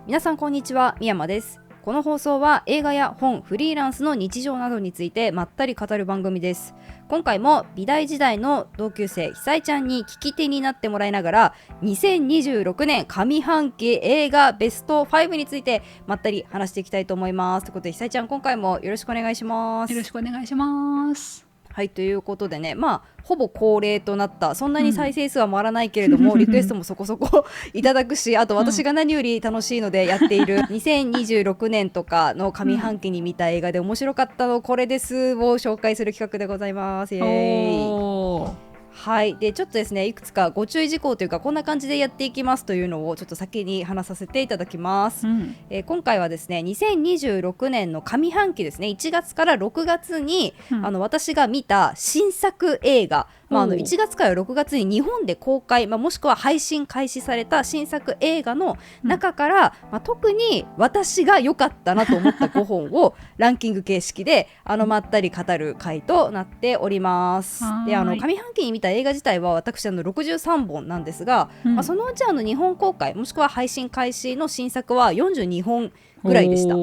皆さんこんにちは、みやまです。この放送は映画や本、フリーランスの日常などについてまったり語る番組です。今回も美大時代の同級生ひさいちゃんに聞き手になってもらいながら2026年上半期映画ベスト5についてまったり話していきたいと思います。ということでひさいちゃん、今回もよろしくお願いします。よろしくお願いします。はい、ということでね、ほぼ恒例となった、そんなに再生数は回らないけれども、リクエストもそこそこいただくし、あと私が何より楽しいのでやっている2026年とかの上半期に見た映画で面白かったのこれですを紹介する企画でございます。イエーイ。はい、でちょっとですね、いくつかご注意事項というか、こんな感じでやっていきますというのをちょっと先に話させていただきます。今回はですね、2026年の上半期ですね、1月から6月に、私が見た新作映画、1月から6月に日本で公開、もしくは配信開始された新作映画の中から、特に私が良かったなと思った5本をランキング形式でまったり語る回となっております。で上半期に見た映画自体は私63本なんですが、そのうち日本公開もしくは配信開始の新作は42本ぐらいでした。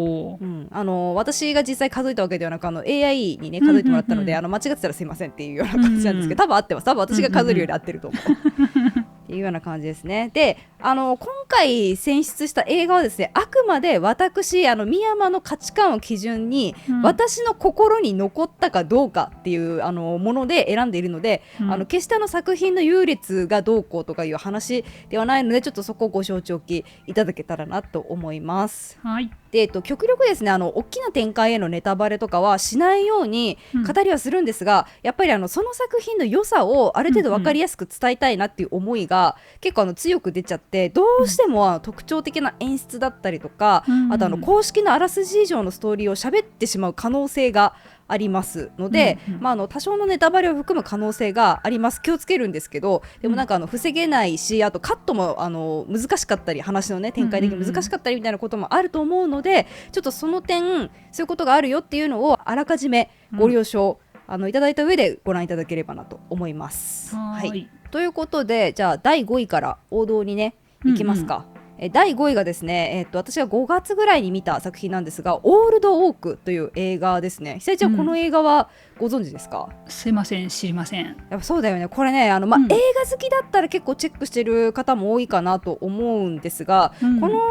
私が実際数えたわけではなくAI にね数えてもらったので、間違ってたらすいませんっていうような感じなんですけど、多分合ってます。多分私が数えるより合ってると思うっていうような感じですね。で今回選出した映画はですね、あくまで私深山の価値観を基準に、私の心に残ったかどうかっていうもので選んでいるので、決して作品の優劣がどうこうとかいう話ではないので、ちょっとそこをご承知おきいただけたらなと思います。はい。で極力ですね、大きな展開へのネタバレとかはしないように語りはするんですが、やっぱりその作品の良さをある程度分かりやすく伝えたいなっていう思いが結構強く出ちゃって、どうしても特徴的な演出だったりとか、あと公式のあらすじ以上のストーリーを喋ってしまう可能性がありますので、多少のネタバレを含む可能性があります。気をつけるんですけど、でも防げないし、あとカットも難しかったり、話のね展開的に難しかったりみたいなこともあると思うので、ちょっとその点そういうことがあるよっていうのをあらかじめご了承、いただいた上でご覧いただければなと思います。はい、ということで、じゃあ第5位から王道にねいきますか。第5位がですね、私が5月ぐらいに見た作品なんですが、オールドオークという映画ですね。久井ちゃん、この映画はご存知ですか？すいません、知りません。やっぱそうだよね、これね映画好きだったら結構チェックしてる方も多いかなと思うんですが、この、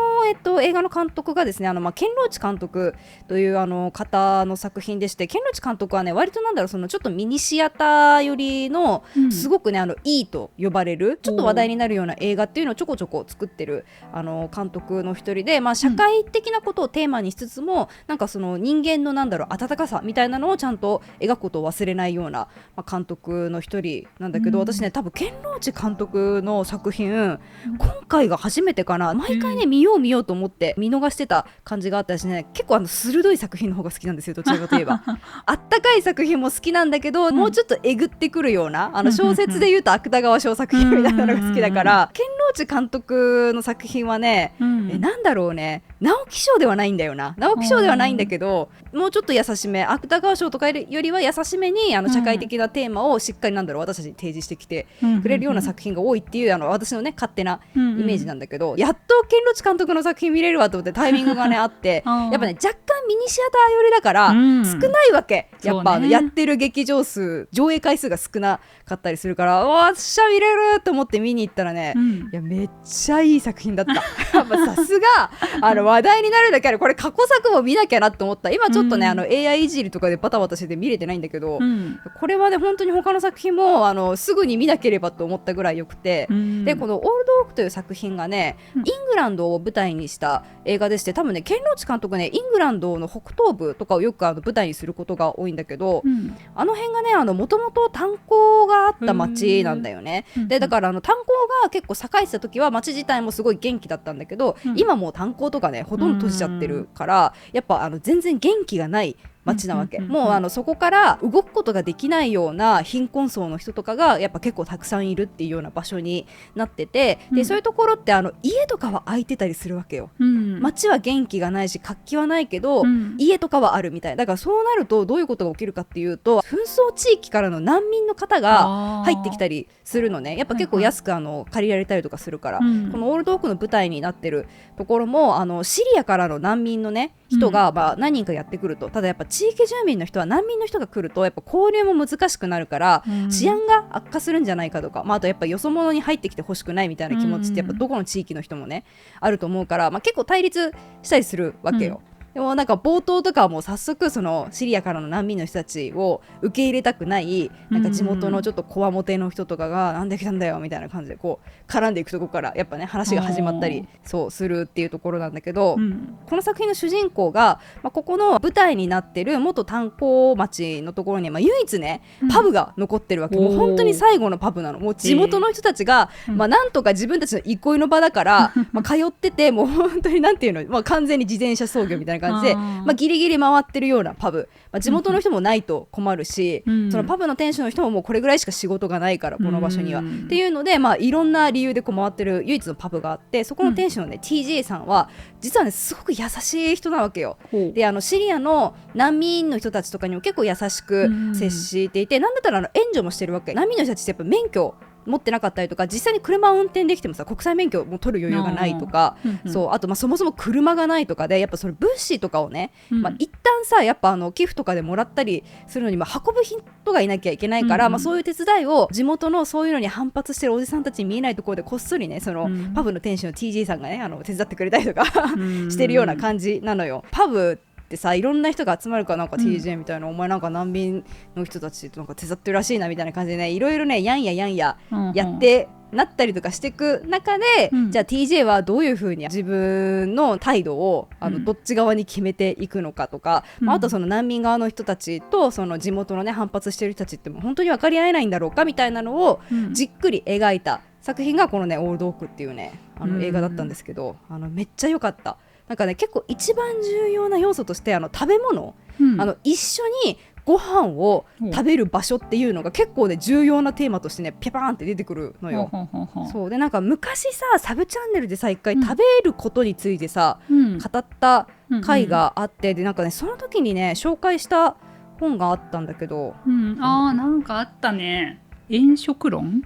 映画の監督がですね、ケンローチ監督という方の作品でして、ケンローチ監督はね割とちょっとミニシアター寄りの、すごくねいいと呼ばれるちょっと話題になるような映画っていうのをちょこちょこ作ってる監督の一人で、社会的なことをテーマにしつつも、その人間の温かさみたいなのをちゃんと描くことを忘れないような、監督の一人なんだけど、私ね多分ケンローチ監督の作品、今回が初めてかな。毎回ね見ようと思って見逃してた感じがあったしね、結構鋭い作品の方が好きなんですよ。どちらかといえばあったかい作品も好きなんだけど、もうちょっとえぐってくるような小説でいうと芥川賞作品みたいなのが好きだから、ケンローチ監督の作品はね、なんだろうね、直木賞ではないんだよな。直木賞ではないんだけど、もうちょっと優しめ、芥川賞とかよりは優しめに社会的なテーマをしっかり私たちに提示してきてくれるような作品が多いっていう私のね勝手なイメージなんだけど、やっとケンローチ監督の作品見れるわと思ってタイミングがねあってやっぱね若干ミニシアター寄りだから少ないわけ、やっぱやってる劇場数、上映回数が少なかったりするから、わっしゃ見れると思って見に行ったらね、いやめっちゃいい作品だったやっぱさすが話題になるだけある。これ過去作も見なきゃなと思った。今ちょっとねAI いじりとかでバタバタしてて見れてないんだけど、これはね本当に他の作品もすぐに見なければと思ったぐらい良くて、でこのオールドオークという作品がね、イングランドを舞台にした映画でして、多分ねケンローチ監督ねイングランドの北東部とかをよく舞台にすることが多いんだけど、あの辺がねもともと炭鉱があった町なんだよね。でだから炭鉱が結構栄えてた時は町自体もすごい元気だったんだけど、今もう炭鉱とかねほとんど閉じちゃってるから、やっぱ全然元気がない街なわけ、もうそこから動くことができないような貧困層の人とかがやっぱ結構たくさんいるっていうような場所になってて、でそういうところって家とかは空いてたりするわけよ、街は元気がないし活気はないけど、家とかはあるみたいだから、そうなるとどういうことが起きるかっていうと、紛争地域からの難民の方が入ってきたりするのね。やっぱ結構安く借りられたりとかするから、このオールドオークの舞台になってるところもシリアからの難民のね人が何人かやってくると。ただやっぱ地域住民の人は難民の人が来るとやっぱ交流も難しくなるから、治安が悪化するんじゃないかとか、あとやっぱよそ者に入ってきてほしくないみたいな気持ちってやっぱどこの地域の人もねあると思うから、結構対立したりするわけよ、でもなんか冒頭とかはもう早速そのシリアからの難民の人たちを受け入れたくないなんか地元のちょっとこわもての人とかがなんで来たんだよみたいな感じでこう絡んでいくところからやっぱね話が始まったりそうするっていうところなんだけど、この作品の主人公が、ここの舞台になってる元炭鉱町のところに、唯一ねパブが残ってるわけ、もう本当に最後のパブなの。もう地元の人たちが、なんとか自分たちの憩いの場だから通ってて、もう本当になんていうの、完全に自転車操業みたいな感じでギリギリ回ってるようなパブ、地元の人もないと困るし、そのパブの店主の人ももうこれぐらいしか仕事がないからこの場所には、っていうので、いろんな理由でこう回ってる唯一のパブがあって、そこの店主のね、TJ さんは実はねすごく優しい人なわけよ。でシリアの難民の人たちとかにも結構優しく接していて、なんだったら援助もしてるわけ。難民の人たちってやっぱ免許持ってなかったりとか、実際に車を運転できてもさ国際免許も取る余裕がないとか、そうあとそもそも車がないとかで、やっぱその物資とかをね、一旦さやっぱ寄付とかでもらったりするのに、運ぶ人がいなきゃいけないから、そういう手伝いを地元のそういうのに反発してるおじさんたちに見えないところでこっそりね、そのパブの店主の TJ さんがね手伝ってくれたりとかしてるような感じなのよ。パブってさいろんな人が集まるから、なんか TJ みたいな、お前なんか難民の人たちとなんか手伝ってるらしいなみたいな感じでね、いろいろねやんややってなったりとかしていく中で、じゃあ TJ はどういう風に自分の態度をどっち側に決めていくのかとか、あとその難民側の人たちとその地元のね反発してる人たちっても本当に分かり合えないんだろうかみたいなのをじっくり描いた作品がこのねオールドオークっていうね映画だったんですけど、めっちゃ良かった。なんかね結構一番重要な要素として食べ物、一緒にご飯を食べる場所っていうのが結構ね重要なテーマとしてねピャパーンって出てくるのよ。そうでなんか昔さサブチャンネルでさ一回食べることについてさ、語った回があって、でなんかねその時にね紹介した本があったんだけど、なんかあったね。炎食論？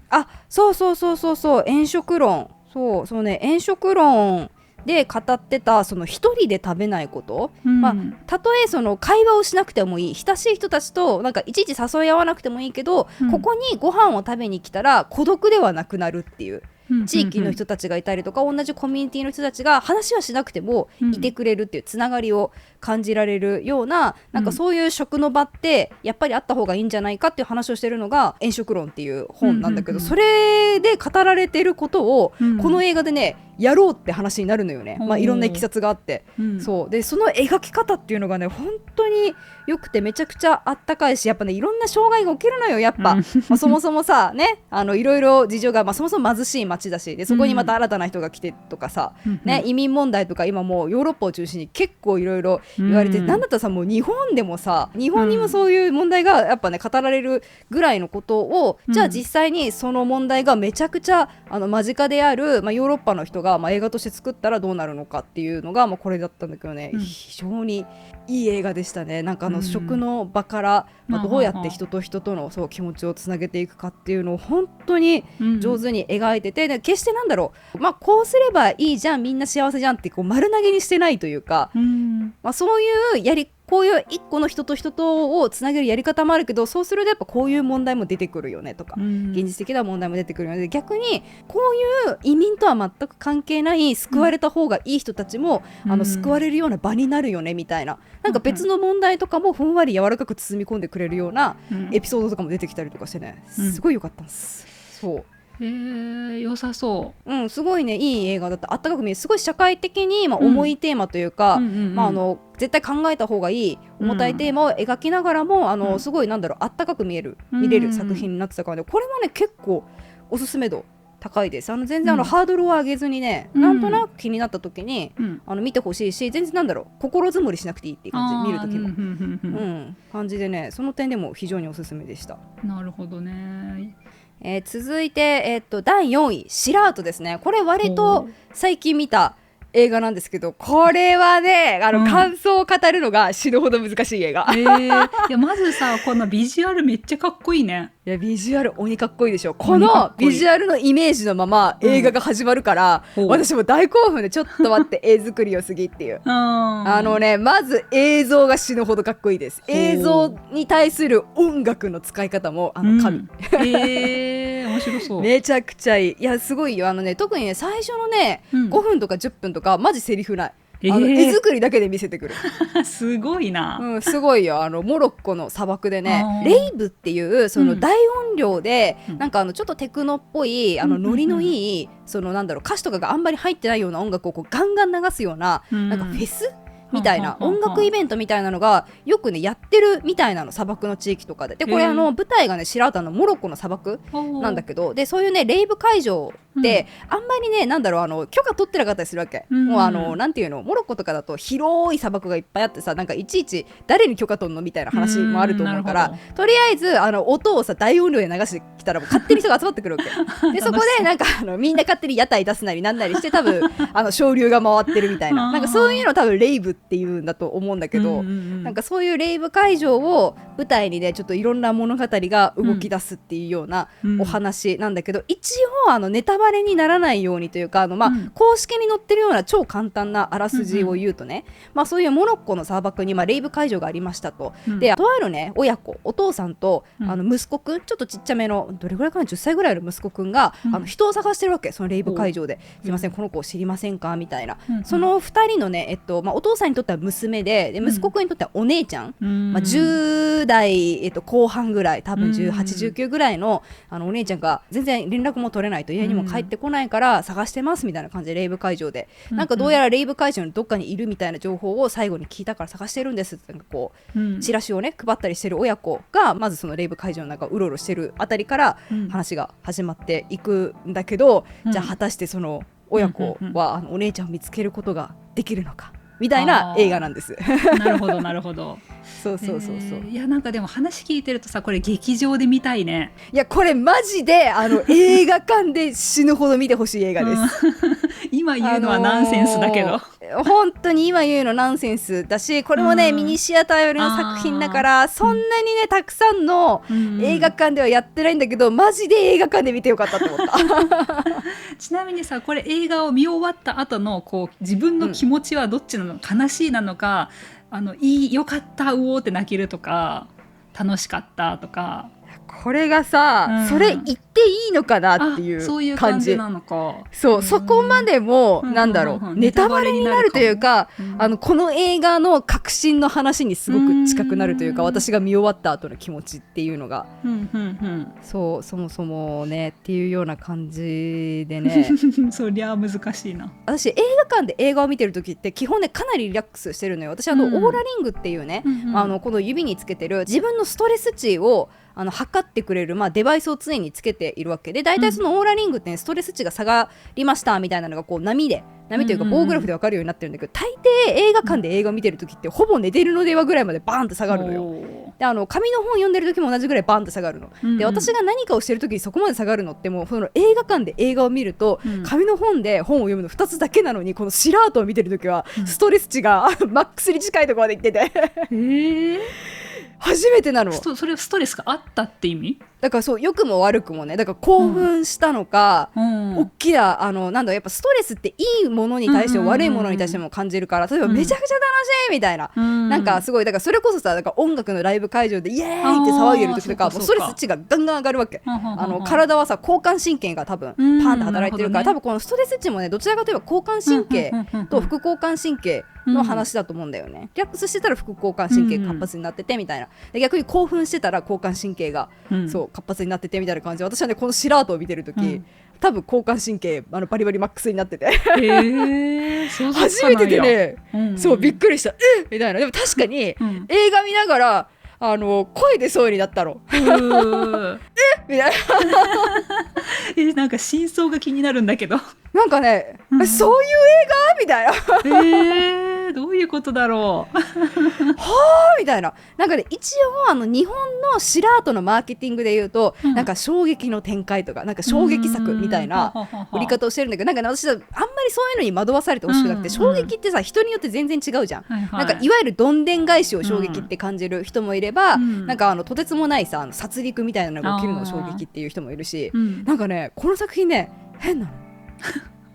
そう炎食論、そうね炎食論で語ってたその一人で食べないこと、たとえその会話をしなくてもいい親しい人たちとなんかいちいち誘い合わなくてもいいけど、ここにご飯を食べに来たら孤独ではなくなるっていう地域の人たちがいたりとか、同じコミュニティの人たちが話はしなくてもいてくれるっていうつながりを感じられるような、なんかそういう食の場ってやっぱりあった方がいいんじゃないかっていう話をしてるのが炎食論っていう本なんだけど、それで語られてることをこの映画でねやろうって話になるのよね。いろんないきさつがあって、そうでその描き方っていうのがね本当によくてめちゃくちゃあったかいし、やっぱねいろんな障害が起きるのよやっぱ、そもそもさねいろいろ事情が、そもそも貧しい町だし、でそこにまた新たな人が来てとかさ、移民問題とか今もうヨーロッパを中心に結構いろいろ言われて、なんだったらさもう日本でもさ日本にもそういう問題がやっぱね語られるぐらいのことを、じゃあ実際にその問題がめちゃくちゃ間近である、ヨーロッパの人が映画として作ったらどうなるのかっていうのが、これだったんだけどね、非常にいい映画でしたね。なんか食の場から、どうやって人と人とのそう気持ちをつなげていくかっていうのを本当に上手に描いてて、で決してなんだろう、こうすればいいじゃんみんな幸せじゃんってこう丸投げにしてないというか、そういうこういう一個の人と人とをつなげるやり方もあるけど、そうするとやっぱこういう問題も出てくるよねとか、現実的な問題も出てくるよね。逆にこういう移民とは全く関係ない救われた方がいい人たちも、救われるような場になるよねみたいな、なんか別の問題とかもふんわり柔らかく包み込んでくれるようなエピソードとかも出てきたりとかしてね、すごい良かったんです。そう良さそう。すごいねいい映画だった。あったかく見える、すごい社会的に、重いテーマというか、絶対考えた方がいい重たいテーマを描きながらも、すごいなんだろうあったかく見れる作品になってたからね、これはね結構おすすめ度高いです。全然ハードルを上げずにね、なんとなく気になった時に、見てほしいし、全然なんだろう、心づもりしなくていいっていう感じ、見る時も、感じでね、その点でも非常におすすめでした。なるほどね。続いて、第4位シラートですね。これ割と最近見た映画なんですけど、これはね感想を語るのが死ぬほど難しい映画。いやまずさ、このビジュアルめっちゃかっこいいね。いやビジュアル鬼かっこいいでしょ。このビジュアルのイメージのまま映画が始まるから、私も大興奮で、ちょっと待って絵作りよすぎっていうまず映像が死ぬほどかっこいいです。映像に対する音楽の使い方も神、面白そう。めちゃくちゃいい。いやすごいよ。特にね最初のね、5分とか10分とかマジセリフない。絵作りだけで見せてくるすごいな、すごいよ。モロッコの砂漠でね、レイブっていうその大音量で、なんかちょっとテクノっぽいノリのいい、そのなんだろう、歌詞とかがあんまり入ってないような音楽をこうガンガン流すような、なんかフェスみたいな音楽イベントみたいなのがよくねやってるみたいなの、砂漠の地域とかで。でこれ舞台がねシラータのモロッコの砂漠なんだけど、でそういうねレイブ会場で、あんまりねなんだろう許可取ってなかったりするわけ、もうなんていうの、モロッコとかだと広い砂漠がいっぱいあってさ、なんかいちいち誰に許可取んのみたいな話もあると思うから、とりあえず音をさ大音量で流してきたらもう勝手に人が集まってくるわけでそこでなんかみんな勝手に屋台出すなりなんなりして、多分潮流が回ってるみたいな、なんかそういうの多分レイブっていうんだと思うんだけど、なんかそういうレイブ会場を舞台にねちょっといろんな物語が動き出すっていうようなお話なんだけど、一応ネタバレにならないようにというか公式に載ってるような超簡単なあらすじを言うとね、そういうモロッコの砂漠にレイブ会場がありましたと、でとあるね親子、お父さんと息子くん、ちょっとちっちゃめのどれぐらいかな、10歳ぐらいの息子くんが人を探してるわけ、そのレイブ会場で。すいませんこの子を知りませんかみたいな、その2人のね、お父さんにとっては娘で息子くんにとってはお姉ちゃん、10代、後半ぐらい、多分18、19ぐらいのお姉ちゃんが全然連絡も取れないと、家にも帰ってこないから探してますみたいな感じでレイブ会場で、なんかどうやらレイブ会場のどっかにいるみたいな情報を最後に聞いたから探してるんですって、なんかこう、チラシをね配ったりしてる親子がまずそのレイブ会場の中をうろうろしてるあたりから話が始まっていくんだけど、じゃあ果たしてその親子はお姉ちゃんを見つけることができるのかみたいな映画なんです。なるほどなるほどそうそう。いやなんかでも話聞いてるとさ、これ劇場で見たいね。いやこれマジで映画館で死ぬほど見てほしい映画です、今言うのはナンセンスだけど、本当に今言うのナンセンスだし、これもねミニシアター寄りの作品だからそんなにねたくさんの映画館ではやってないんだけど、マジで映画館で見てよかったと思ったちなみにさ、これ映画を見終わった後のこう自分の気持ちはどっちなの、悲しいなのか、よかったうおーって泣けるとか、楽しかったとか。これがさ、それ言っていいのかなっていう感じ。そういう感じなのか。そこまでも、なんだろう、ネタバレになるというか、この映画の革新の話にすごく近くなるというか、私が見終わった後の気持ちっていうのが、そうそもそもねっていうような感じでねそりゃ難しいな。私映画館で映画を見てる時って基本ねかなりリラックスしてるのよ。私オーラリングっていうね、この指につけてる自分のストレス値を測ってくれる、デバイスを常につけているわけで、だいたいそのオーラリングって、ね、ストレス値が下がりましたみたいなのがこう波というか棒グラフで分かるようになってるんだけど、大抵映画館で映画を見てる時ってほぼ寝てるの電話ぐらいまでバーンって下がるのよ。で紙の本読んでる時も同じぐらいバーンって下がるの、で私が何かをしてる時にそこまで下がるのってもうその映画館で映画を見ると、紙の本で本を読むの2つだけなのに、このシラートを見てる時はストレス値がマックスに近いところまでいってて初めてなの。それはストレスがあったって意味だからそう良くも悪くもね、だから興奮したのか、大きななんだやっぱストレスっていいものに対しても悪いものに対しても感じるから、例えばめちゃくちゃ楽しいみたいな、なんかすごいだからそれこそさ、だから音楽のライブ会場でイエーイって騒いでる時とかもうストレス値がガンガン上がるわけ。体はさ交感神経が多分パーンと働いてるから、多分このストレス値もねどちらかといえば交感神経と副交感神経の話だと思うんだよね。リラックスしてたら副交感神経活発になっててみたいな、で逆に興奮してたら交感神経が、そう活発になっててみたいな感じで、私はねこのシラートを見てる時、多分交感神経バリバリマックスになってて初めてでね、そうびっくりしたみたいな。でも確かに、映画見ながら声出そうになったのみたいななんか真相が気になるんだけどなんかね、そういう映画みたいなどういうことだろうみたいな。なんかね、一応日本の素人のマーケティングで言うと、なんか衝撃の展開とかなんか衝撃作みたいな売り方をしてるんだけど、なんか、ね、私はあんまりそういうのに惑わされてほしくなくて、衝撃ってさ人によって全然違うじゃん、なんかいわゆるどんでん返しを衝撃って感じる人もいれば、なんかとてつもないさ殺戮みたいなのが起きるのを衝撃っていう人もいるし、なんかねこの作品ね変なの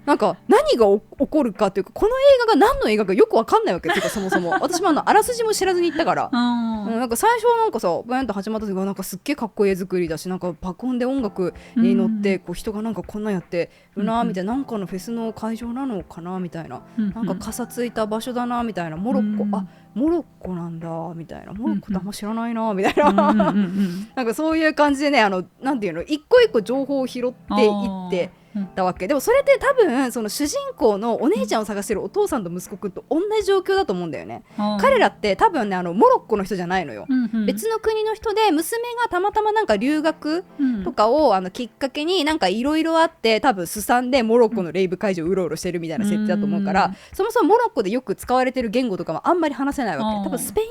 なんか何が起こるかというか、この映画が何の映画かよく分かんないわけっていうか、そもそも私もあらすじも知らずに行ったからなんか最初はなんかさバーンと始まった時はなんかすっげえかっこいい絵作りだし、なんか爆音で音楽に乗ってこう人がなんかこんなんやってるなみたいな、なんかのフェスの会場なのかなみたいな、なんか傘ついた場所だなみたいな、モロッコモロッコなんだみたいな、モロッコってあんま知らないなみたいななんかそういう感じでね、なんていうの、一個一個情報を拾っていってたわけでも、それって多分その主人公のお姉ちゃんを探してるお父さんと息子くんと同じ状況だと思うんだよね。彼らって多分ねモロッコの人じゃないのよ、別の国の人で、娘がたまたまなんか留学とかをきっかけになんかいろいろあって、多分すさんでモロッコのレイブ会場うろうろしてるみたいな設定だと思うから、そもそもモロッコでよく使われてる言語とかもあんまり話せないわけ。多分スペイン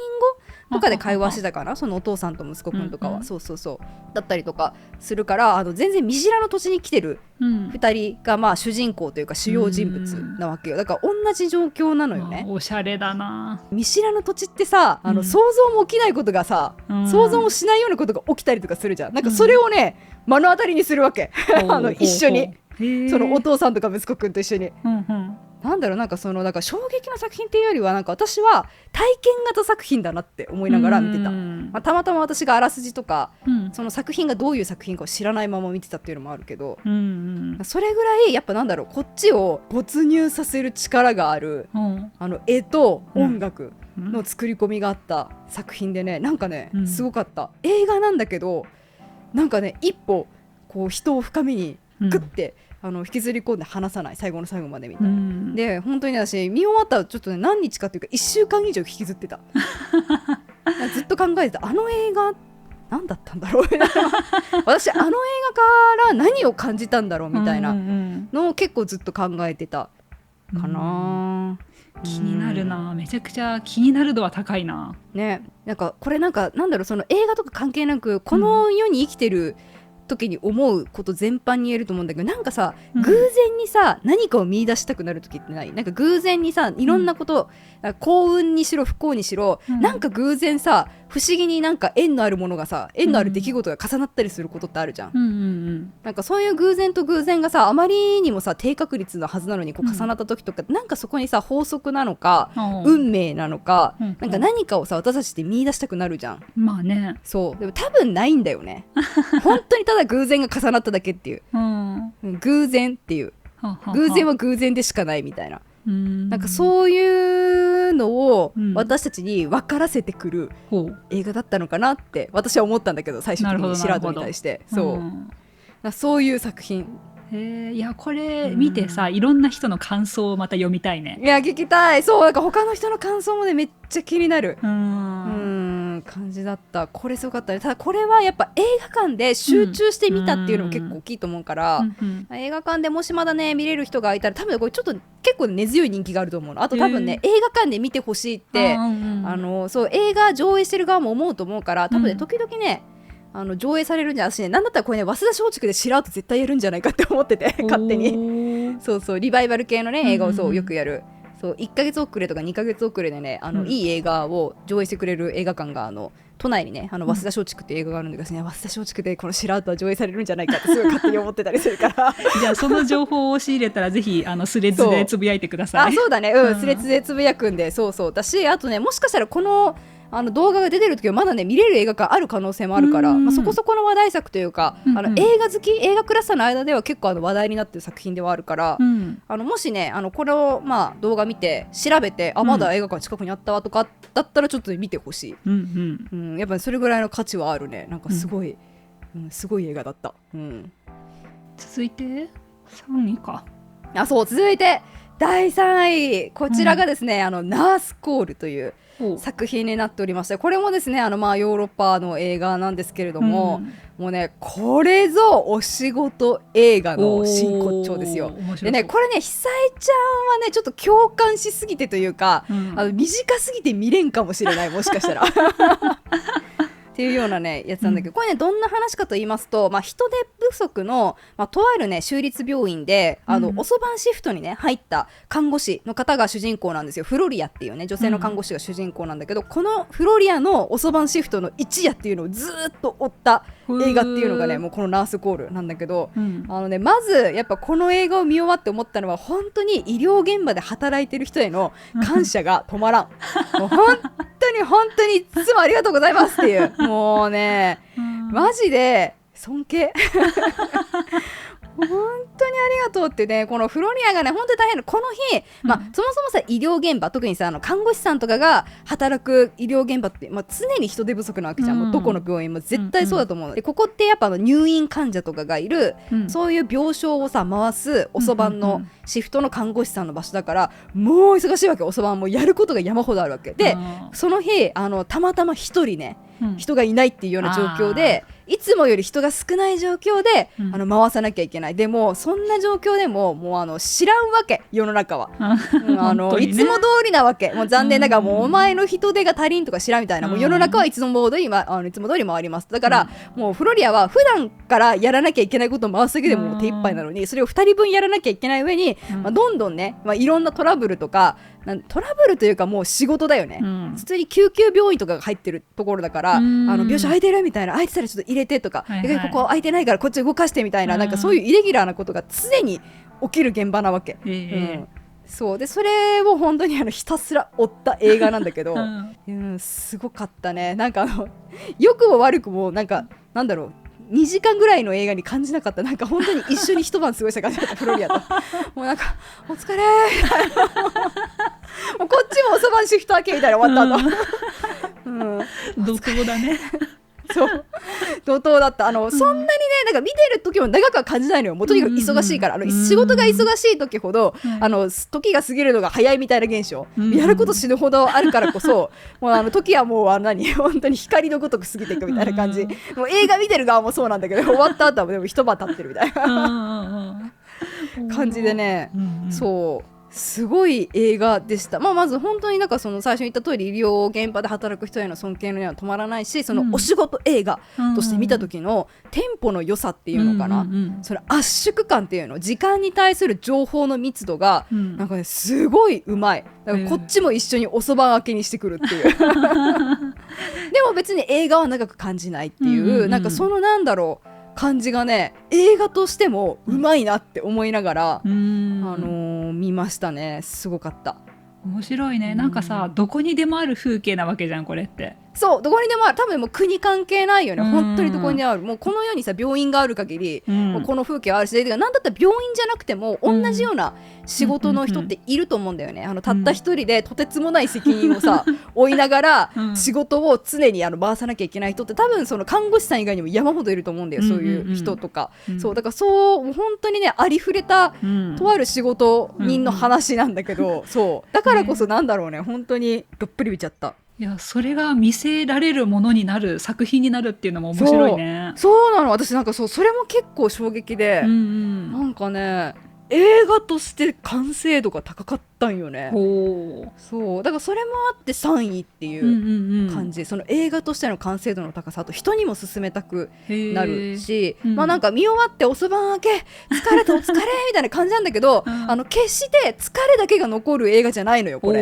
語とかで会話してたかな、そのお父さんと息子くんとかは、そうだったりとかするから、全然見知らぬ土地に来てる2人がまあ主人公というか主要人物なわけよ。だから同じ状況なのよね。おしゃれだな。見知らぬ土地ってさ、想像も起きないことがさ、想像もしないようなことが起きたりとかするじゃん。なんかそれをね、目の当たりにするわけ一緒に、そのお父さんとか息子くんと一緒に、なんだろう、なんかそのだから衝撃の作品っていうよりは、なんか私は体験型作品だなって思いながら見てた。たまたま私があらすじとか、その作品がどういう作品かを知らないまま見てたっていうのもあるけど、それぐらいやっぱなんだろう、こっちを没入させる力がある、絵と音楽の作り込みがあった作品でね、なんかね、すごかった。映画なんだけどなんかね、一歩こう人を深みにグッて、引きずり込んで離さない、最後の最後までみたいな、で本当に私見終わったらちょっとね、何日かっていうか1週間以上引きずってたずっと考えてた、あの映画何だったんだろう私あの映画から何を感じたんだろうみたいなのを結構ずっと考えてたかな。気になるな、めちゃくちゃ気になる度は高いな。ね、なんかこれなんだろう、その映画とか関係なくこの世に生きてる時に思うこと全般に言えると思うんだけど、なんかさ、偶然にさ何かを見出したくなる時ってない？なんか偶然にさ、いろんなこと、幸運にしろ不幸にしろ、なんか偶然さ不思議になんか縁のあるものがさ、縁のある出来事が重なったりすることってあるじゃん。なんかそういう偶然と偶然がさ、あまりにもさ低確率のはずなのにこう重なった時とか、なんかそこにさ法則なのか、運命なのか、なんか何かをさ私たちって見出したくなるじゃん。まあね、そうでも多分ないんだよね本当にただ偶然が重なっただけっていう、偶然っていう、偶然は偶然でしかないみたいな、なんかそういうのを私たちに分からせてくる映画だったのかなって私は思ったんだけど、最終的に白戸に対して、そういう作品。いやこれ見てさ、いろんな人の感想をまた読みたいね。いや聞きたい。そうなんか他の人の感想もねめっちゃ気になる感じだった。これすごかったね。ただこれはやっぱ映画館で集中して見たっていうのも結構大きいと思うから、映画館でもしまだね見れる人がいたら多分これちょっと結構根強い人気があると思うの。あと多分ね、映画館で見てほしいってそう映画上映してる側も思うと思うから、多分ね時々ね上映されるんじゃなくて、なんだったらこれね早稲田松竹で白跡絶対やるんじゃないかって思ってて勝手にそうリバイバル系のね映画をそうよくやる、そう1ヶ月遅れとか2ヶ月遅れでねいい映画を上映してくれる映画館が都内にね早稲田松竹っていう映画があるんですね。早稲田松竹でこの白跡は上映されるんじゃないかってすごい勝手に思ってたりするからじゃあその情報を仕入れたらぜひスレッズでつぶやいてください。そうだね、スレッズでつぶやくんで、そうだし、あとねもしかしたらこの動画が出てる時はまだね見れる映画館ある可能性もあるから、そこそこの話題作というか、映画好き映画クラスターの間では結構話題になってる作品ではあるから、もしねこれを動画見て調べてまだ映画館近くにあったわとかだったらちょっと見てほしい、やっぱりそれぐらいの価値はあるね。なんかすごい、すごい映画だった、続いて3位か。そう続いて第3位、こちらがですね、ナースコールという作品になっておりまして、これもですねヨーロッパの映画なんですけれども、もうねこれぞお仕事映画の真骨頂ですよ。でねこれね久江ちゃんはねちょっと共感しすぎてというか、短すぎて見れんかもしれない、もしかしたらっていうようなねやつなんだけど、これねどんな話かと言いますと、人手不足の、とあるね州立病院で遅番シフトにね入った看護師の方が主人公なんですよ。フロリアっていうね女性の看護師が主人公なんだけど、このフロリアの遅番シフトの一夜っていうのをずっと追った映画っていうのがねもうこのナースコールなんだけど、まずやっぱこの映画を見終わって思ったのは、本当に医療現場で働いてる人への感謝が止まらんもう本当にいつもありがとうございますっていうもうねマジで尊敬本当にありがとうってね、このフロリアがね本当に大変なこの日、そもそもさ医療現場、特にさ看護師さんとかが働く医療現場って、常に人手不足なわけじゃん、もうどこの病院も絶対そうだと思う、でここってやっぱ入院患者とかがいる、そういう病床をさ回す遅番のシフトの看護師さんの場所だから、もう忙しいわけ。遅番もやることが山ほどあるわけで、その日たまたま一人ね、人がいないっていうような状況で、いつもより人が少ない状況で、回さなきゃいけない。でもそんな状況でももう知らんわけ、世の中は、いつも通りなわけ。もう残念ながらもうお前の人手が足りんとか知らんみたいな、もう世の中はいつも通り回ります。だから、もうフロリアは普段からやらなきゃいけないことを回すだけでも手一杯なのに、それを2人分やらなきゃいけない上に、どんどんね、いろんなトラブルとかトラブルというかもう仕事だよね、普通に救急病院とかが入ってるところだから、病床空いてるみたいな、空いてたらちょっと入れてとか、ここ空いてないからこっち動かしてみたいな、なんかそういうイレギュラーなことが常に起きる現場なわけ、そうでそれを本当にひたすら追った映画なんだけど、すごかったね。なんか良くも悪くもなんだろう、2時間ぐらいの映画に感じなかった。なんか本当に一緒に一晩過ごした感じだったフロリアともうなんかお疲れみたいなもうこっちも遅番シフト明けみたいな終わった後怒涛だねそう怒涛だった。そんなにねなんか見てる時も長くは感じないのよ。もうとにかく忙しいから、仕事が忙しい時ほど、時が過ぎるのが早いみたいな現象、やること死ぬほどあるからこそもう時はもう本当に光のごとく過ぎていくみたいな感じ、もう映画見てる側もそうなんだけど終わった後はでも一晩経ってるみたいな感じでね、そうすごい映画でした。まず本当になんかその最初に言った通り医療現場で働く人への尊敬の念は止まらないし、そのお仕事映画として見た時のテンポの良さっていうのかな、それ圧縮感っていうの、時間に対する情報の密度がなんかねすごいうまい。だからこっちも一緒に遅番明けにしてくるっていうでも別に映画は長く感じないっていう、なんかそのなんだろう感じがね映画としてもうまいなって思いながら、見ましたね。すごかった。面白いね。なんかさ、どこにでもある風景なわけじゃんこれって。そうどこにでもある。多分もう国関係ないよね、本当にどこにでもある。もうこの世にさ病院がある限り、もうこの風景はあるし、なんだったら病院じゃなくても同じような仕事の人っていると思うんだよね。たった一人でとてつもない責任をさ負いながら仕事を常に回さなきゃいけない人って多分その看護師さん以外にも山ほどいると思うんだよ、そういう人とか、そうだからそう本当にねありふれたとある仕事人の話なんだけど、そうだからこそなんだろうね、本当にどっぷり見ちゃった。いやそれが見せられるものになる作品になるっていうのも面白いね。そうなの。私なんかそれも結構衝撃で、なんかね映画として完成度が高かったんよね。そうだからそれもあって3位っていう感じ、その映画としての完成度の高さ、あと人にも勧めたくなるし、なんか見終わって遅番明け疲れたお疲れみたいな感じなんだけど、決して疲れだけが残る映画じゃないのよこれ。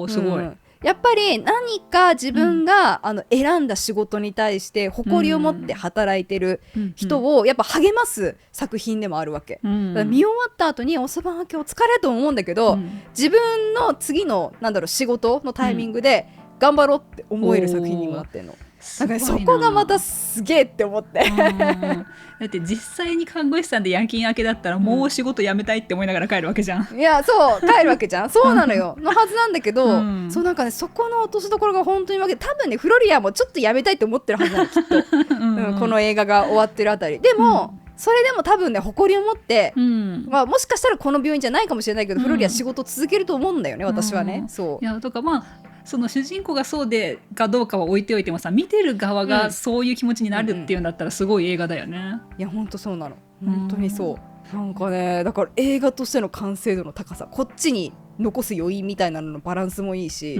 すごい、やっぱり何か自分が、選んだ仕事に対して誇りを持って働いてる人をやっぱ励ます作品でもあるわけ、だから見終わった後に遅番明けお疲れと思うんだけど、自分の次の仕事のタイミングで頑張ろうって思える作品にもなってんの。なんか、ね、そこがまたすげえって思ってだって実際に看護師さんで夜勤明けだったらもう仕事辞めたいって思いながら帰るわけじゃん。いやそう帰るわけじゃんそうなのよのはずなんだけど、そうなんかねそこの落としどころが本当に多分ねフロリアもちょっと辞めたいって思ってるはずなのきっとこの映画が終わってるあたりでも、それでも多分ね誇りを持って、もしかしたらこの病院じゃないかもしれないけど、フロリア仕事続けると思うんだよね私はね。そういやとかその主人公がそうでかどうかは置いておいてもさ、見てる側がそういう気持ちになるっていうんだったらすごい映画だよね。いや本当そうなの、本当にそう。なんかね、だから映画としての完成度の高さ、こっちに残す余韻みたいなののバランスもいいし、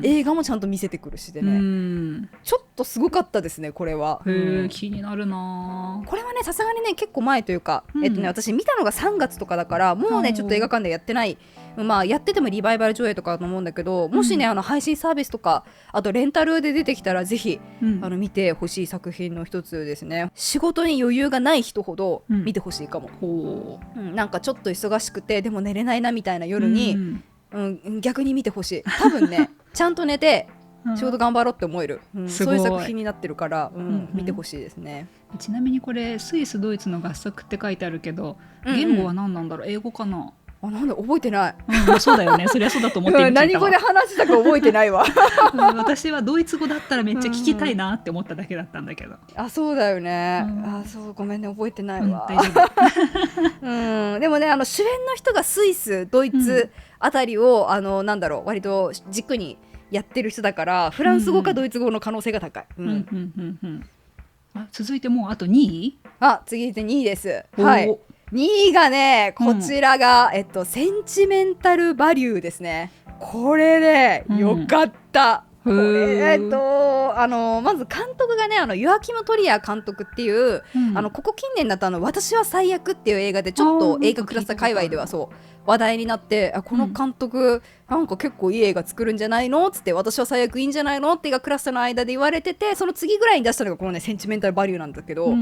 映画もちゃんと見せてくるしでね、ちょっとすごかったですねこれは。気になるな。これはねさすがにね結構前というか、私見たのが3月とかだからもうねちょっと映画館でやってない、まあやっててもリバイバル上映とかだと思うんだけど、もしね配信サービスとかあとレンタルで出てきたらぜひ、見てほしい作品の一つですね。仕事に余裕がない人ほど見てほしいかも、なんかちょっと忙しくてでも寝れないなみたいな夜に、逆に見てほしい。多分ねちゃんと寝て仕事頑張ろうって思える、そういう作品になってるから、見てほしいですね。ちなみにこれスイスドイツの合作って書いてあるけど、言語は何なんだろう、英語かな。なんで覚えてない、そうだよね、そりゃそうだと思って見てたわ。何語で話したか覚えてないわ私はドイツ語だったらめっちゃ聞きたいなって思っただけだったんだけど、そうだよね、そうごめんね覚えてないわ、大丈夫でもね主演の人がスイスドイツあたりを、なんだろう割と軸にやってる人だからフランス語かドイツ語の可能性が高い。続いてもうあと2位。次で2位です。はい、2位がねこちらが、センチメンタルバリューですね。これね、よかった。これまず監督がねヨアキム・トリアー監督っていう、ここ近年だと私は最悪っていう映画でちょっと映画クラスター界隈ではそう話題になって、この監督、なんか結構いい映画作るんじゃないのつって、私は最悪いいんじゃないのって映画クラスターの間で言われてて、その次ぐらいに出したのがこのねセンチメンタルバリューなんだけど、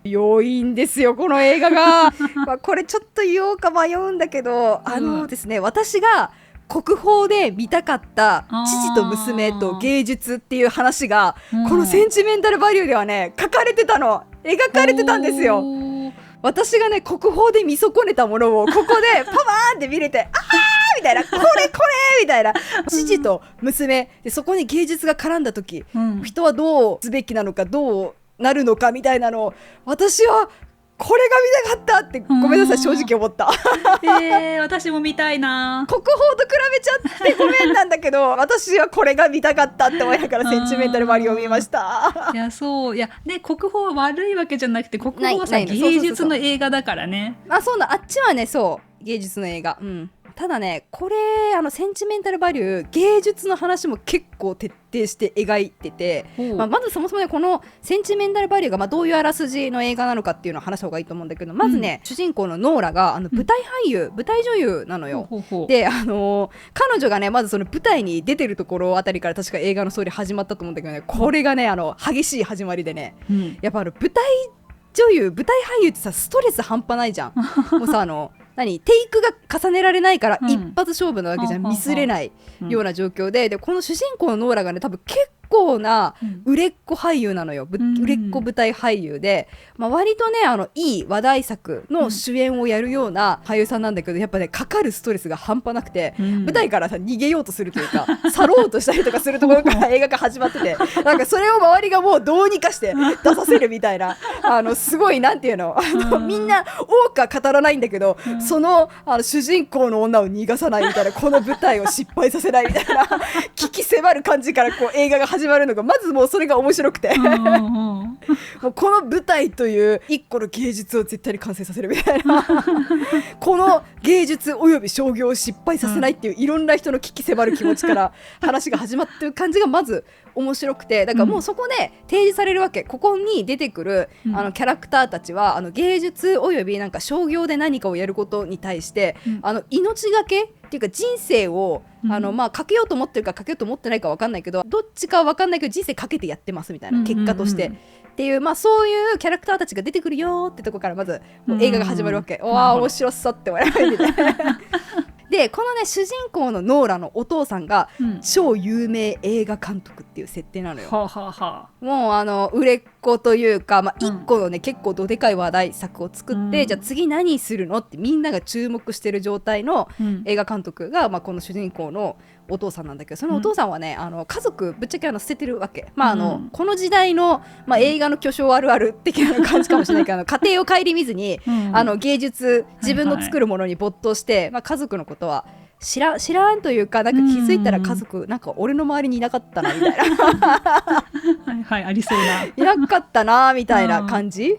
良いんですよこの映画がこれちょっと言おうか迷うんだけど、ですね、私が国宝で見たかった父と娘と芸術っていう話が、このセンチメンタルバリューではね書かれてたの、描かれてたんですよ。私がね国宝で見損ねたものをここでパワーンって見れてあーみたいな、これみたいな、父と娘でそこに芸術が絡んだ時、人はどうすべきなのかどうなるのかみたいなのを私はこれが見たかったってごめんなさい正直思った私も見たいな。国宝と比べちゃってごめんなんだけど私はこれが見たかったって思いながらセンチメンタルバリューを見ましたいやそういやね、国宝は悪いわけじゃなくて国宝はさ芸術の映画だからね。そうな、あっちはねそう芸術の映画、ただねこれセンチメンタルバリュー芸術の話も結構徹底して描いてて、まずそもそもねこのセンチメンタルバリューがどういうあらすじの映画なのかっていうのを話した方がいいと思うんだけど、まずね、主人公のノーラが舞台俳優、舞台女優なのよ。で彼女がねまずその舞台に出てるところあたりから確か映画のストーリー始まったと思うんだけどね、これがね激しい始まりでね、やっぱ舞台女優舞台俳優ってさストレス半端ないじゃんもうさテイクが重ねられないから一発勝負なわけじゃん、ミスれないような状況で、この主人公のノーラがね多分結構な売れっ子俳優なのよ、売れっ子舞台俳優で、割とねいい話題作の主演をやるような俳優さんなんだけど、やっぱねかかるストレスが半端なくて、舞台からさ逃げようとするというか去ろうとしたりとかするところから映画が始まっててなんかそれを周りがもうどうにかして出させるみたいなすごいなんていうのみんな多くは語らないんだけど、その主人公の女を逃がさないみたいな、この舞台を失敗させないみたいな危機迫る感じからこう映画が始まるのがまずもうそれが面白くてもうこの舞台という一個の芸術を絶対に完成させるみたいなこの芸術および商業を失敗させないっていういろんな人の危機迫る気持ちから話が始まってる感じがまず面白くて、だからもうそこで提示されるわけ、ここに出てくるキャラクターたちは芸術およびなんか商業で何かをやることに対して、命がけっていうか人生をかけようと思ってるかかけようと思ってないか分かんないけど、どっちか分かんないけど人生かけてやってますみたいな、結果としてっていう、そういうキャラクターたちが出てくるよってとこからまず映画が始まるわけ。わー面白そうって笑いてでこのね主人公のノーラのお父さんが超有名映画監督っていう設定なのよ。もう売れっ子というか、一個のね結構どでかい話題作を作って、じゃあ次何するのってみんなが注目してる状態の映画監督が、この主人公のお父さんなんだけど、そのお父さんはね、家族ぶっちゃけ捨ててるわけ。この時代の、映画の巨匠あるある的な感じかもしれないけど家庭を顧みずに、芸術自分の作るものに没頭して、家族のことは知らんというか、なんか気づいたら家族なんか俺の周りにいなかったなみたいなはいはい、ありそうな。いなかったなみたいな感じ、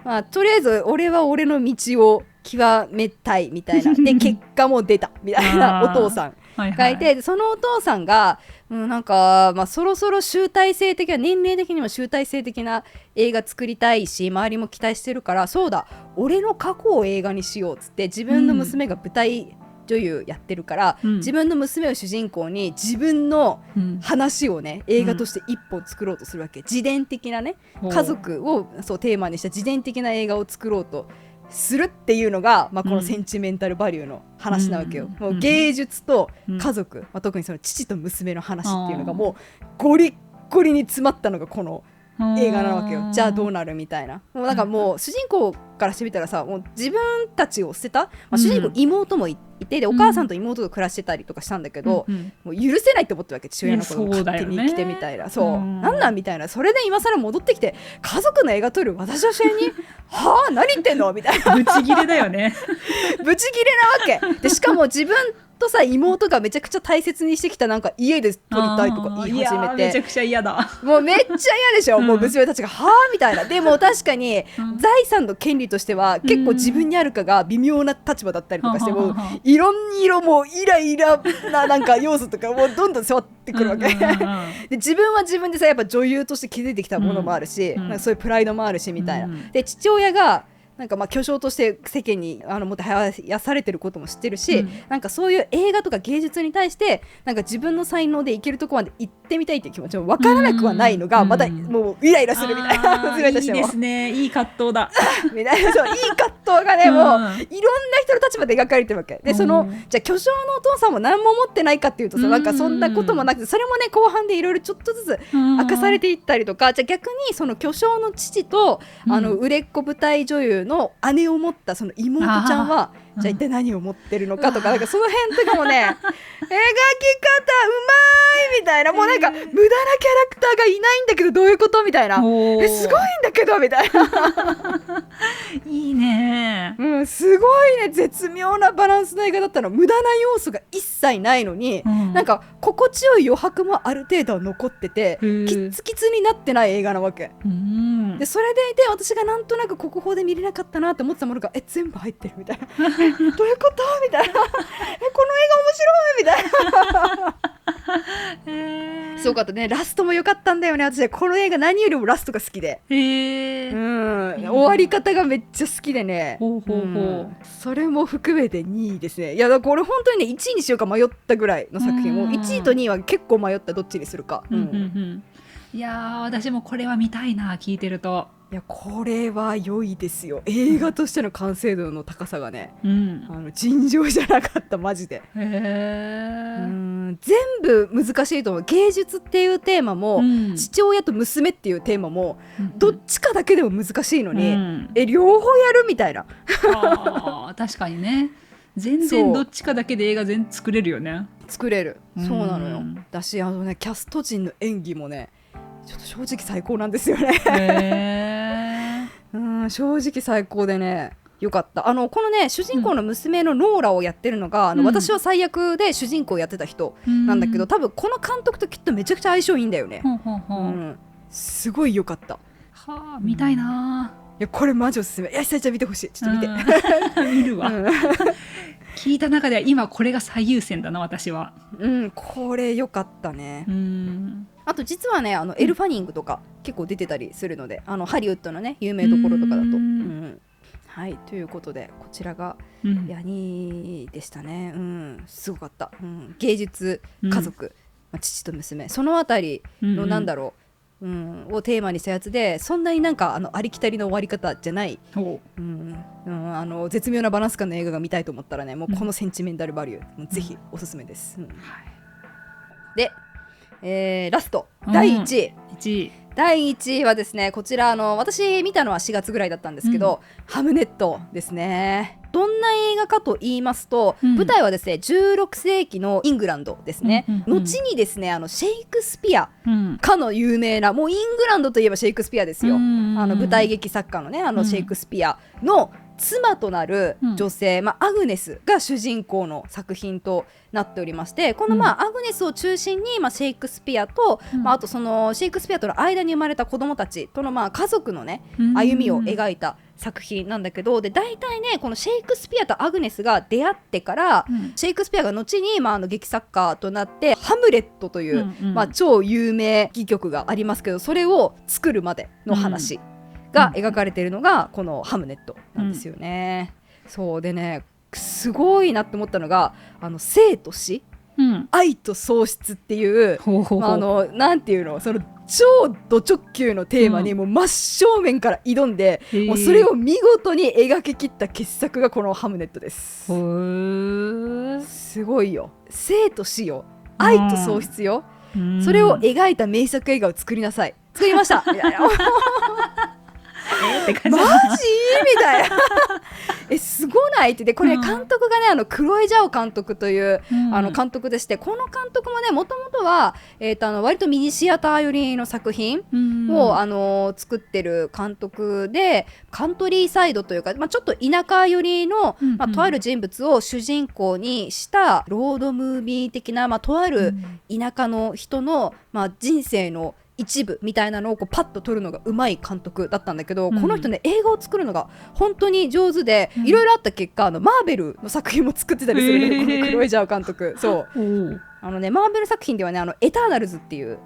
まあ、とりあえず俺は俺の道を極めたいみたいなで結果も出たみたいなお父さんがいて、はいはい、そのお父さんが、なんか、まあ、そろそろ集大成的な、年齢的にも集大成的な映画作りたいし、周りも期待してるから、そうだ俺の過去を映画にしようっつって、自分の娘が舞台女優やってるから、自分の娘を主人公に自分の話をね、映画として一本作ろうとするわけ。自伝的なね、家族をそうテーマにした自伝的な映画を作ろうとするっていうのが、まあ、このセンチメンタルバリューの話なわけよ、もう芸術と家族、まあ、特にその父と娘の話っていうのがもうゴリッゴリに詰まったのがこの映画なわけよ。じゃあどうなるみたいな、もうなんかもう主人公からしてみたらさ、もう自分たちを捨てた、まあ、主人公妹もいて、でお母さんと妹と暮らしてたりとかしたんだけど、もう許せないって思ってるわけ、父親のことを勝手に生きてみたいな、そうなんなんみたいな、それで今更戻ってきて家族の映画撮る私は主演にはあ何言ってんのみたいなブチギレだよねブチギレなわけで、しかも自分とさ妹がめちゃくちゃ大切にしてきたなんか家で撮りたいとか言い始めて、めちゃくちゃ嫌だもうめっちゃ嫌でしょ、もう娘たちがはあみたいな。でも確かに財産の権利としては結構自分にあるかが微妙な立場だったりとかして、もういろんな色もうイライラななんか要素とかもうどんどん迫ってくるわけで、自分は自分でさやっぱ女優として築いてきたものもあるし、なんかそういうプライドもあるしみたいな。で父親がなんかまあ巨匠として世間にもっとはやされてることも知ってるし、なんかそういう映画とか芸術に対してなんか自分の才能でいけるとこまで行ってみたいっていう気持ちも分からなくはないのが、またもうイライラするみたいな娘としてもいいですね、いい葛藤だみたいな、そういい葛藤がね、もういろんな人の立場で描かれてるわけで、そのじゃあ巨匠のお父さんも何も持ってないかっていうとさ、なんかそんなこともなくて、それもね後半でいろいろちょっとずつ明かされていったりとか、じゃあ逆にその巨匠の父と売れっ子舞台女優の姉を持ったその妹ちゃんはじゃあ一体何を持ってるのかとか、なんかその辺とかもね描き方うまいみたいな、もうなんか無駄なキャラクターがいないんだけどどういうことみたいな、すごいんだけどみたいないいね、すごいね、絶妙なバランスの映画だったの。無駄な要素が一切ないのに、なんか心地よい余白もある程度は残ってて、キツキツになってない映画なわけ。でそれでいて私がなんとなく国宝で見れなかったなって思ってたものが全部入ってるみたいなどういうことみたいなこの映画面白いみたいなすごかったね。ラストも良かったんだよね。私はこの映画何よりもラストが好きで、終わり方がめっちゃ好きでね、それも含めて2位ですね。いやだからこれ本当にね1位にしようか迷ったぐらいの作品、もう1位と2位は結構迷った、どっちにするか。いや私もこれは見たいな、聞いてると。いやこれは良いですよ、映画としての完成度の高さがね、尋常じゃなかったマジで。全部難しいと思う。芸術っていうテーマも、父親と娘っていうテーマも、どっちかだけでも難しいのに、両方やるみたいな確かにね、全然どっちかだけで映画全作れるよね。作れる、そうなのよ。だしキャスト陣の演技もねちょっと正直最高なんですよね正直最高でねよかった。このね主人公の娘のノーラをやってるのが、私は最悪で主人公をやってた人なんだけど、多分この監督ときっとめちゃくちゃ相性いいんだよね。すごいよかった。はあ、見たいな。いやこれマジおすすめ。いや久々見てほしい。ちょっと見て見るわ聞いた中では今これが最優先だな私は。これよかったね。あと実はねエル・ファニングとか結構出てたりするので、ハリウッドのね有名どころとかだと。はい、ということでこちらが、いや2位でしたね。すごかった。芸術、家族、父と娘、そのあたりのなんだろう、をテーマにしたやつで、そんなになんかありきたりの終わり方じゃない、絶妙なバランス感の映画が見たいと思ったらね、もうこのセンチメンタルバリュー、ぜひおすすめです。でラスト第1位、第1位はですね、こちら私見たのは4月ぐらいだったんですけど、ハムネットですね。どんな映画かと言いますと、舞台はですね16世紀のイングランドですね。後にですねシェイクスピアかの有名な、もうイングランドといえばシェイクスピアですよ。舞台劇作家のねシェイクスピアの妻となる女性、アグネスが主人公の作品となっておりまして、このアグネスを中心に、シェイクスピアと、あとそのシェイクスピアとの間に生まれた子供たちとの家族のね歩みを描いた作品なんだけど、で大体ねこのシェイクスピアとアグネスが出会ってから、シェイクスピアが後に、劇作家となってハムレットという、超有名戯曲がありますけど、それを作るまでの話が描かれているのがこのハムネットなんですよね。そうでね、すごいなって思ったのが生と死、愛と喪失っていうなんていうの、その超ド直球のテーマにもう真正面から挑んで、もうそれを見事に描き切った傑作がこのハムネットです。すごいよ、生と死よ、愛と喪失よ、それを描いた名作映画を作りなさい、作りましたみたいなマジみたいなすごないって。でこれ監督がね、クロエ・ジャオ監督という、監督でして、この監督もねもともとは、割とミニシアター寄りの作品を、作ってる監督で、カントリーサイドというか、ちょっと田舎寄りの、とある人物を主人公にしたロードムービー的な、とある田舎の人の、人生の一部みたいなのをパッと撮るのがうまい監督だったんだけど、この人ね映画を作るのが本当に上手で、いろいろあった結果マーベルの作品も作ってたりするね、このクロエ・ジャオ監督。そうマーベル作品ではねエターナルズっていう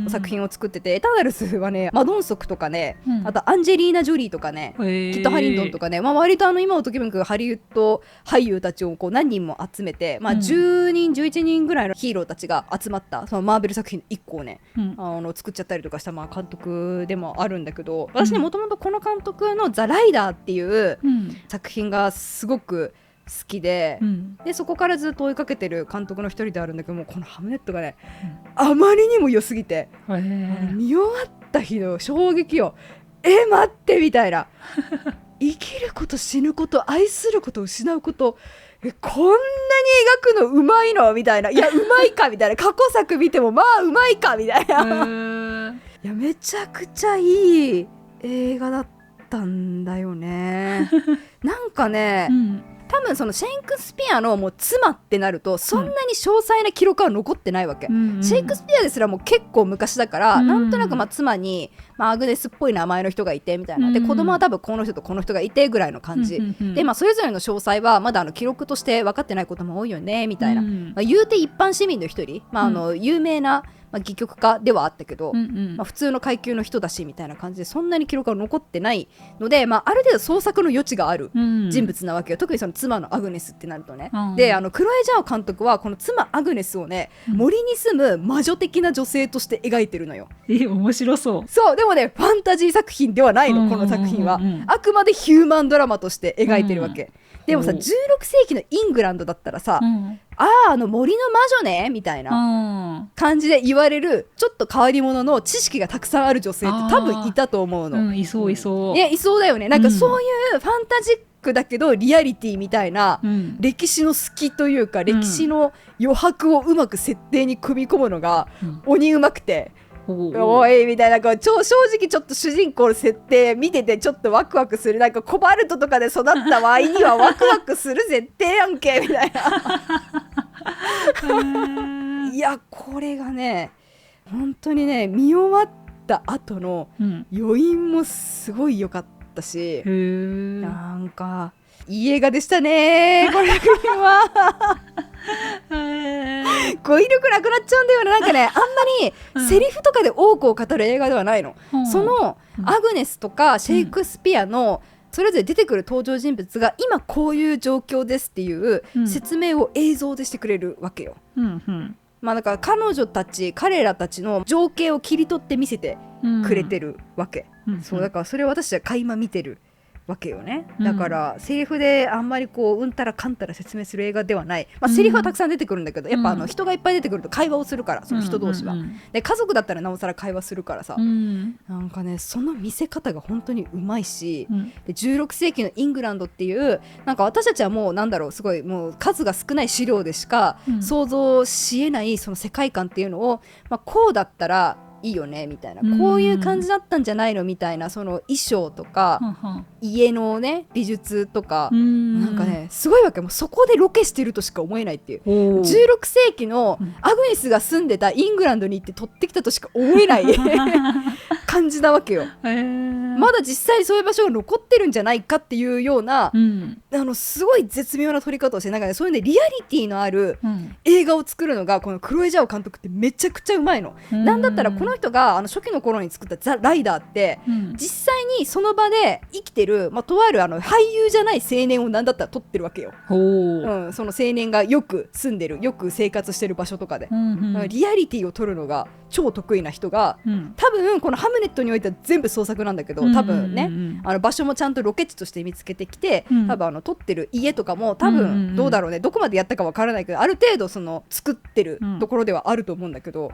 作品を作ってて、エターナルズはねマドンソクとかね、あとアンジェリーナ・ジョリーとかね、キット・ハリンドンとかね、割と今をときめくハリウッド俳優たちを何人も集めて、10人11人ぐらいのヒーローたちが集まったそのマーベル作品1個をね、作っちゃったりとかした監督でもあるんだけど、私ねもともとこの監督のザ・ライダーっていう作品がすごく好きで、でそこからずっと追いかけてる監督の一人であるんだけども、このハムネットがね、あまりにも良すぎて、見終わった日の衝撃よ、待ってみたいな生きること死ぬこと愛すること失うこと、こんなに描くのうまいのみたいな、いやうまいかみたいな、過去作見てもうまいかみたいな、いやめちゃくちゃいい映画だったんだよねなんかね、多分そのシェイクスピアのもう妻ってなるとそんなに詳細な記録は残ってないわけ、シェイクスピアですらもう結構昔だから、なんとなく妻に、アグネスっぽい名前の人がいてみたいな、で子供は多分この人とこの人がいてぐらいの感じ、でそれぞれの詳細はまだ記録として分かってないことも多いよねみたいな、言うて一般市民の一人、有名な戯曲家ではあったけど、普通の階級の人だしみたいな感じで、そんなに記録が残ってないので、ある程度創作の余地がある人物なわけよ、特にその妻のアグネスってなるとね、でクロエ・ジャオ監督はこの妻アグネスをね、森に住む魔女的な女性として描いてるのよ。面白そう。そうでもねファンタジー作品ではないの、この作品は、あくまでヒューマンドラマとして描いてるわけ、でもさ16世紀のイングランドだったらさ、森の魔女ねみたいな感じで言われるちょっと変わり者の知識がたくさんある女性って多分いたと思うの、いそういそう、いそうだよね。なんかそういうファンタジックだけどリアリティみたいな、歴史の好きというか、歴史の余白をうまく設定に組み込むのが鬼うまくて、おいみたいな、正直ちょっと主人公の設定見ててちょっとワクワクする、なんかコバルトとかで育ったワイにはワクワクする設定やんけみたいないやこれがね本当にね見終わった後の余韻もすごい良かったし、なんかいい映画でしたねこれは語彙力なくなっちゃうんだよね。なんかねあんまりセリフとかで多くを語る映画ではないの、そのアグネスとかシェイクスピアのそれぞれ出てくる登場人物が今こういう状況ですっていう説明を映像でしてくれるわけよ、だから彼らたちの情景を切り取って見せてくれてるわけ、そうだからそれを私は垣間見てるわけよね。だからセリフであんまりうんたらかんたら説明する映画ではない、セリフはたくさん出てくるんだけど、やっぱ人がいっぱい出てくると会話をするから、その人同士は、で家族だったらなおさら会話するからさ、なんかねその見せ方が本当にうまいし、で16世紀のイングランドっていうなんか私たちはもうすごいもう数が少ない資料でしか想像しえないその世界観っていうのを、こうだったらいいよねみたいな、こういう感じだったんじゃないのみたいな、その衣装とか、家のね美術とか、なんかねすごいわけ。もうそこでロケしてるとしか思えないっていう、16世紀のアグネスが住んでたイングランドに行って撮ってきたとしか思えない感じなわけよ。まだ実際そういう場所が残ってるんじゃないかっていうような、すごい絶妙な撮り方をして、なんかね、そういうねリアリティのある映画を作るのがこのクロエ・ジャオ監督ってめちゃくちゃうまいの。なんだったらこの人が初期の頃に作ったザ・ライダーって、実際にその場で生きてる、とある俳優じゃない青年をなんだったら撮ってるわけよ。その青年がよく住んでる、よく生活してる場所とかで、リアリティを撮るのが超得意な人が、多分このハムネットにおいては全部創作なんだけど、多分ね、場所もちゃんとロケ地として見つけてきて、多分撮ってる家とかも多分どうだろうね、どこまでやったかわからないけど、ある程度その作ってるところではあると思うんだけど、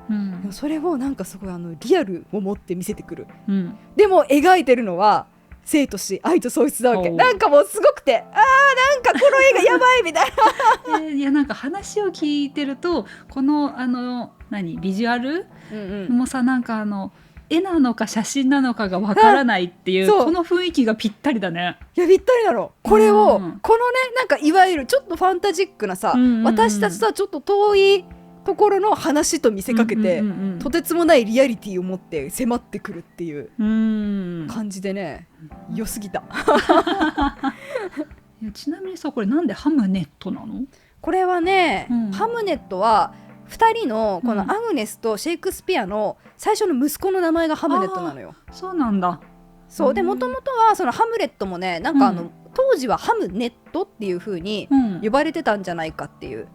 それをなんかすごいリアルを持って見せてくる、でも描いてるのは生と死、愛と喪失なわけ。なんかもうすごくて、なんかこの映画やばいみたいないやなんか話を聞いてると、このビジュアル、もさ、なんか絵なのか写真なのかがわからないっていう、この雰囲気がぴったりだね。いやぴったりなの。これを、このね、なんかいわゆるちょっとファンタジックなさ、私たちとはちょっと遠いところの話と見せかけて、とてつもないリアリティを持って迫ってくるっていう感じでね、良すぎたいやちなみにさ、これなんでハムネットなの？これはね、ハムネットは2人のこのアグネスとシェイクスピアの最初の息子の名前がハムネットなのよ。そうなんだ。そうで、もともとはそのハムレットもね、なんか当時はハムネットっていう風に呼ばれてたんじゃないかっていう、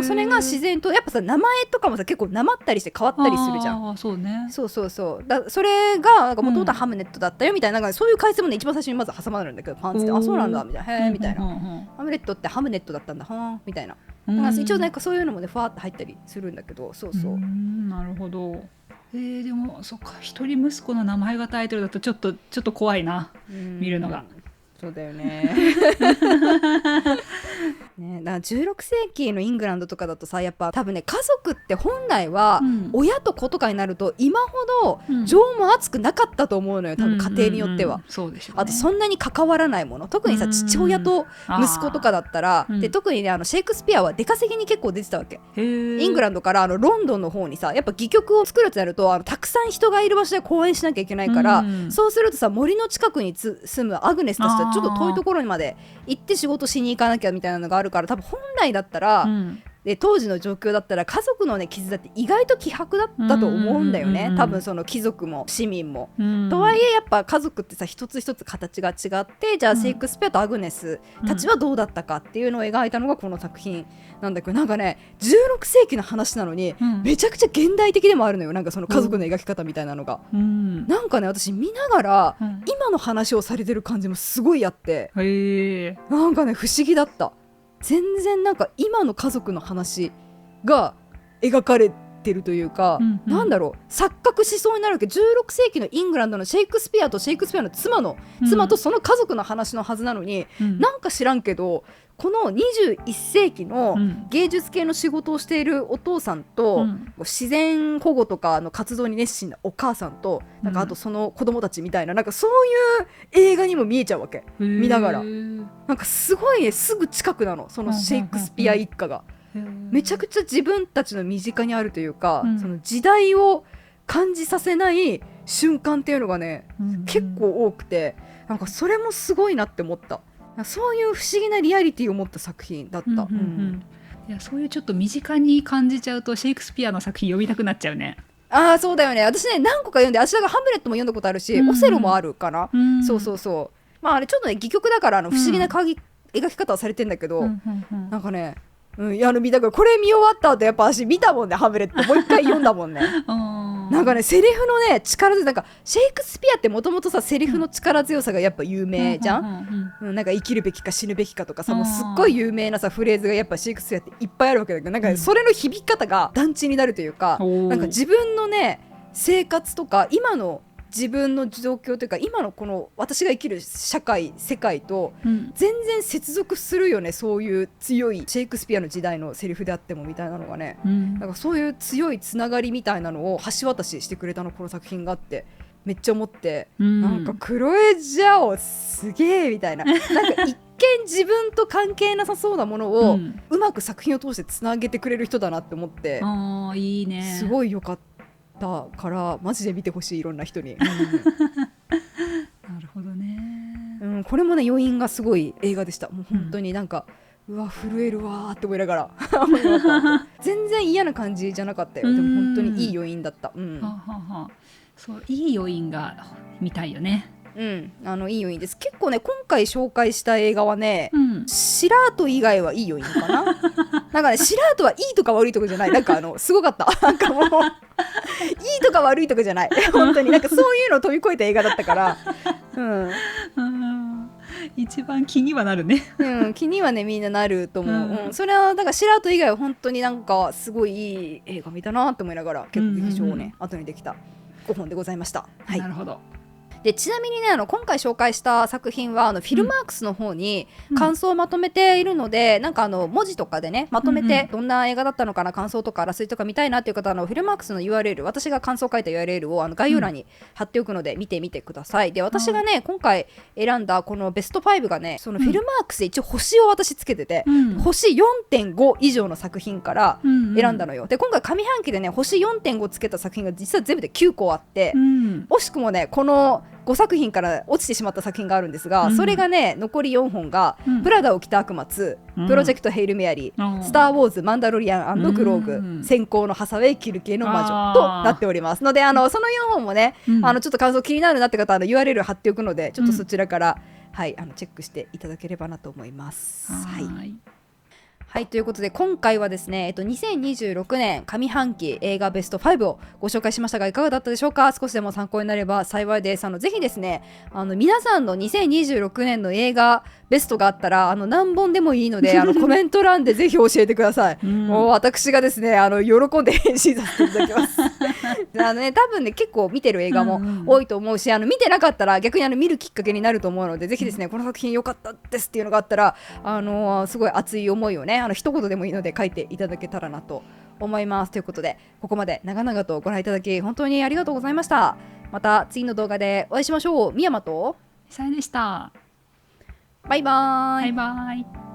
それが自然とやっぱさ、名前とかもさ結構なまったりして変わったりするじゃん。そうね。そうそれがもともとはハムネットだったよみたいな、なんかそういう解説もね一番最初にまず挟まるんだけど、パンツってあそうなんだみたいな、へえみたいな、ハムレットってハムネットだったんだはーみたいな、一応なんかそういうのもねふわっと入ったりするんだけど、なるほど。でもそっか、一人息子の名前がタイトルだとちょっと怖いな、見るのが。そうだよねね、だから16世紀のイングランドとかだとさ、やっぱ多分ね、家族って本来は親と子とかになると今ほど情も熱くなかったと思うのよ、多分家庭によっては。そうでしょうね。あとそんなに関わらないもの、特にさ父親と息子とかだったら、で特にねシェイクスピアは出稼ぎに結構出てたわけ。イングランドからロンドンの方にさ、やっぱ戯曲を作るとなるとたくさん人がいる場所で公演しなきゃいけないから、そうするとさ、森の近くに住むアグネスたちとちょっと遠いところにまで行って仕事しに行かなきゃみたいなのがあるから、多分本来だったら、で当時の状況だったら家族のね絆って意外と希薄だったと思うんだよね、多分その貴族も市民も、とはいえやっぱ家族ってさ一つ一つ形が違って、じゃあシェイクスピアとアグネスたちはどうだったかっていうのを描いたのがこの作品なんだけど、なんかね16世紀の話なのに、めちゃくちゃ現代的でもあるのよ、なんかその家族の描き方みたいなのが、なんかね私見ながら、今の話をされてる感じもすごいあって、なんかね不思議だった。全然なんか今の家族の話が描かれてるというか、なんだろう、錯覚しそうになるわけ。16世紀のイングランドのシェイクスピアとシェイクスピアの妻とその家族の話のはずなのに、なんか知らんけどこの21世紀の芸術系の仕事をしているお父さんと、自然保護とかの活動に熱心なお母さんと、なんかあとその子供たちみたいな、なんかそういう映画にも見えちゃうわけ、見ながら。なんかすごいね、すぐ近くなの、そのシェイクスピア一家が。めちゃくちゃ自分たちの身近にあるというか、その時代を感じさせない瞬間っていうのがね、結構多くて、なんかそれもすごいなって思った。そういう不思議なリアリティを持った作品だった。いや、そういうちょっと身近に感じちゃうとシェイクスピアの作品読みたくなっちゃうね。そうだよね。私ね何個か読んで、私がハムレットも読んだことあるし、オセロもあるかな、そうあれちょっとね戯曲だから不思議な描き方はされてんだけど、なんかね、見たからこれ見終わった後やっぱ私見たもんね、ハムレットもう一回読んだもんねなんかねセリフのね力強さ、なんかシェイクスピアってもともとさセリフの力強さがやっぱ有名じゃん、なんか生きるべきか死ぬべきかとかさ、もうすっごい有名なさフレーズがやっぱシェイクスピアっていっぱいあるわけだけど、なんか、ね、それの響き方が団地になるというか、なんか自分のね生活とか今の自分の状況というか今のこの私が生きる社会世界と全然接続するよね、そういう強いシェイクスピアの時代のセリフであってもみたいなのがね、なんかそういう強いつながりみたいなのを橋渡ししてくれたのこの作品があってめっちゃ思って、なんかクロエジャオすげえみたいな、なんか一見自分と関係なさそうなものをうまく作品を通してつなげてくれる人だなって思って、いいね、すごい良かったからマジで見てほしい、いろんな人に。なるほどね、これもね余韻がすごい映画でした。もう本当になんか、うわ震えるわーって思いながら全然嫌な感じじゃなかったよ。でも本当にいい余韻だった。そういい余韻が見たいよね。いい余韻です。結構ね今回紹介した映画はね、シラート以外はいい余韻かななんかねシラートはいいとか悪いとかじゃない、なんかすごかったなんかもういいとか悪いとかじゃない本当になんかそういうのを飛び越えた映画だったから一番気にはなるね気にはねみんななると思う、それはだからシラート以外は本当になんかすごいいい映画見たなと思いながら、結構劇場をね、後にできた5本でございました。はい、なるほど。でちなみにね今回紹介した作品はフィルマークスの方に感想をまとめているので、なんか文字とかでねまとめてどんな映画だったのかな、感想とかあらすじとか見たいなっていう方はフィルマークスの URL、 私が感想を書いた URL を概要欄に貼っておくので見てみてください。で私がね今回選んだこのベスト5がね、そのフィルマークスで一応星を私つけてて、星 4.5 以上の作品から選んだのよ。で今回上半期でね星 4.5 つけた作品が実は全部で9個あって、惜しくもねこの5作品から落ちてしまった作品があるんですが、それがね残り4本が、プラダを着た悪魔2、プロジェクトヘイルメアリー、スターウォーズマンダロリアン&グローグ、先行のハサウェイキル系の魔女となっておりますので、その4本もね、ちょっと感想気になるなって方はURL 貼っておくので、ちょっとそちらから、チェックしていただければなと思います。はい、ということで今回はですね、2026年上半期映画ベスト5をご紹介しましたが、いかがだったでしょうか。少しでも参考になれば幸いです。ぜひですね皆さんの2026年の映画ベストがあったら何本でもいいのでコメント欄でぜひ教えてください。もう私がですね喜んで返信させていただきます多分ね結構見てる映画も多いと思うし、見てなかったら逆に見るきっかけになると思うので、ぜひですねこの作品良かったですっていうのがあったらすごい熱い思いをね一言でもいいので書いていただけたらなと思います。ということでここまで長々とご覧いただき本当にありがとうございました。また次の動画でお会いしましょう。みやまとさやでした。バイバーイ。バイバイ。